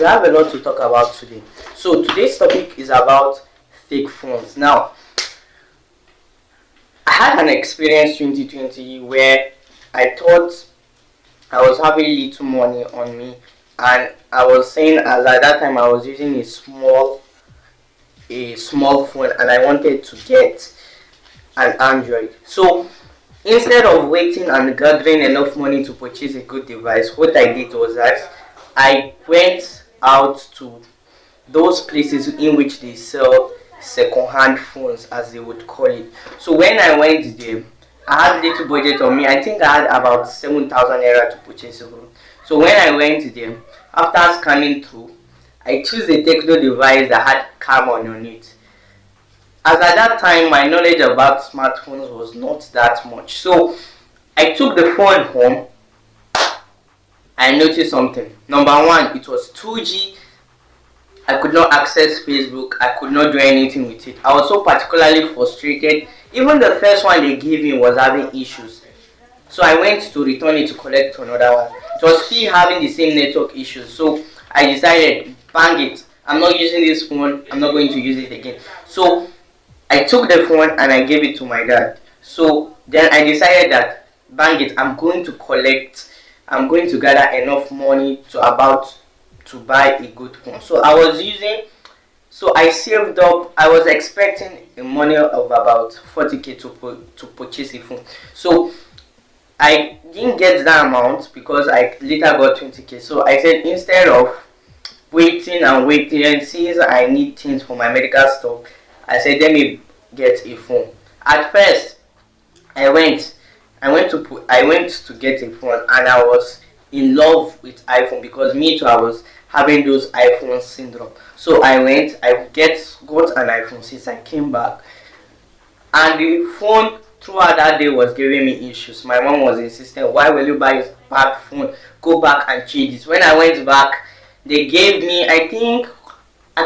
have a lot to talk about today. So today's topic is about fake phones. Now, I had an experience 2020 where I thought I was having little money on me, and I was saying, as at that time I was using a small phone and I wanted to get an Android. So instead of waiting and gathering enough money to purchase a good device, what I did was that I went out to those places in which they sell second-hand phones, as they would call it. So when I went there, I had little budget on me. I think I had about 7,000 naira to purchase a phone. So when I went there, after scanning through, I chose a techno device that had Camon on it. As at that time, my knowledge about smartphones was not that much. So I took the phone home. I noticed something. Number one, it was 2G. I could not access Facebook. I could not do anything with it. I was so particularly frustrated. Even the first one they gave me was having issues. So I went to return it to collect another one. It was still having the same network issues. So I decided, bang it. I'm not using this phone. I'm not going to use it again. So I took the phone and I gave it to my dad. So then I decided that, bang it, I'm going to gather enough money to buy a good phone. So I saved up. I was expecting a money of about 40k to purchase a phone. So I didn't get that amount because I later got 20k. So I said, instead of waiting and since I need things for my medical stuff, I said, let me get a phone. At first, I went to get a phone, and I was in love with iPhone because me too, I was having those iPhone syndrome. So I got an iPhone. Since I came back, and the phone throughout that day was giving me issues. My mom was insisting, why will you buy a bad phone? Go back and change it. When I went back, they gave me, I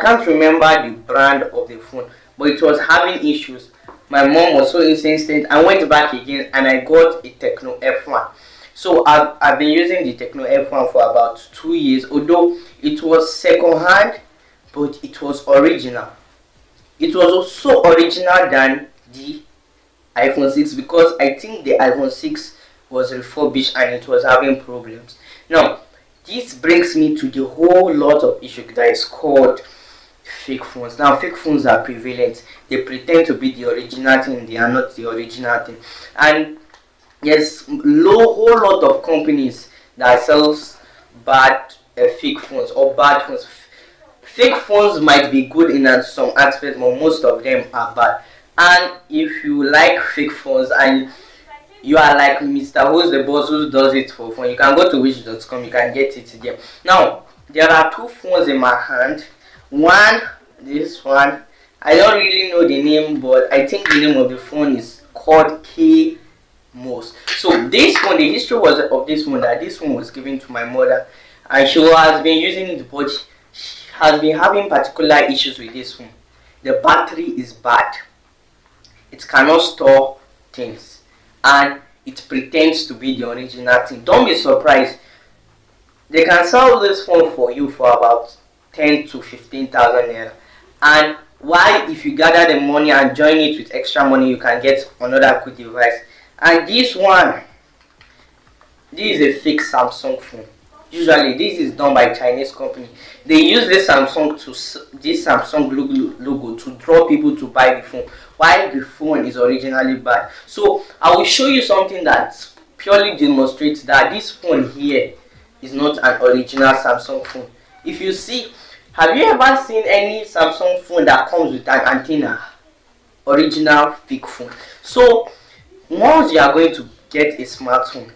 can't remember the brand of the phone, but it was having issues. My mom was so insistent. I went back again and I got a Techno F1. So I've been using the Techno F1 for about 2 years, although it was second hand, but it was original. It was also original than the iPhone 6 because I think the iPhone 6 was refurbished and it was having problems. Now, this brings me to the whole lot of issue that is called fake phones. Now, fake phones are prevalent. They pretend to be the original thing. They are not the original thing. And there's whole lot of companies that sells bad fake phones or bad phones. Fake phones might be good in some aspects, but most of them are bad. And if you like fake phones and you are like Mr. Who's the boss who does it for phone, you can go to wish.com, you can get it there. Now, there are two phones in my hand. This one, I don't really know the name, but I think the name of the phone is called KMOS. So this phone, the history was of this phone that this phone was given to my mother, and she has been using it, but she has been having particular issues with this phone. The battery is bad. It cannot store things, and it pretends to be the original thing. Don't be surprised. They can sell this phone for you for about 10 to 15,000 naira. And why, if you gather the money and join it with extra money, you can get another good device. And this is a fake Samsung phone. Usually this is done by Chinese company. They use this Samsung logo to draw people to buy the phone, while the phone is originally bad. So I will show you something that purely demonstrates that this phone here is not an original Samsung phone. If you see, have you ever seen any Samsung phone that comes with an antenna? Original fake phone. So once you are going to get a smartphone,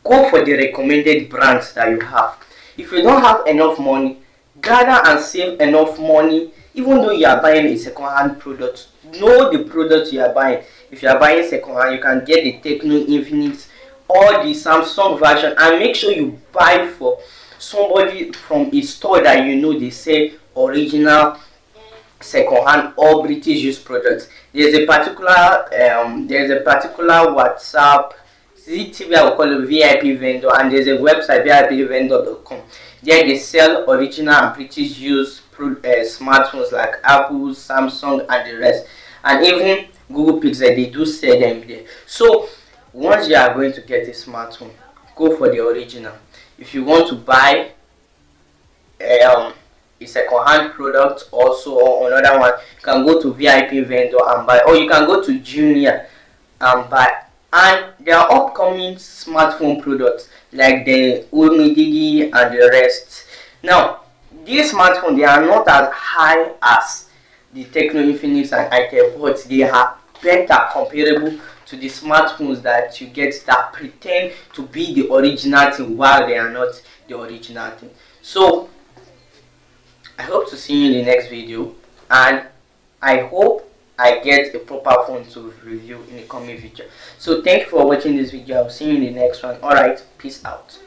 go for the recommended brands that you have. If you don't have enough money, gather and save enough money. Even though you are buying a second-hand product, know the product you are buying. If you are buying second-hand, you can get the Tecno Infinix or the Samsung version, and make sure you buy for somebody from a store that you know they sell original second-hand or British used products. There's a particular WhatsApp ZTV, I will call it VIP vendor, and there's a website vipvendor.com. There they sell original and British used smartphones like Apple, Samsung, and the rest, and even Google Pixel. They do sell them there. So once you are going to get a smartphone, go for the original. If you want to buy a second-hand product also, or another one, you can go to VIP vendor and buy, or you can go to Jumia and buy. And there are upcoming smartphone products like the Umidigi and the rest. Now these smartphones, they are not as high as the Tecno Infinix and Itel, but they are better comparable to the smartphones that you get that pretend to be the original thing while they are not the original thing. So I hope to see you in the next video, and I hope I get a proper phone to review in the coming video. So thank you for watching this video. I'll see you in the next one. Alright, peace out.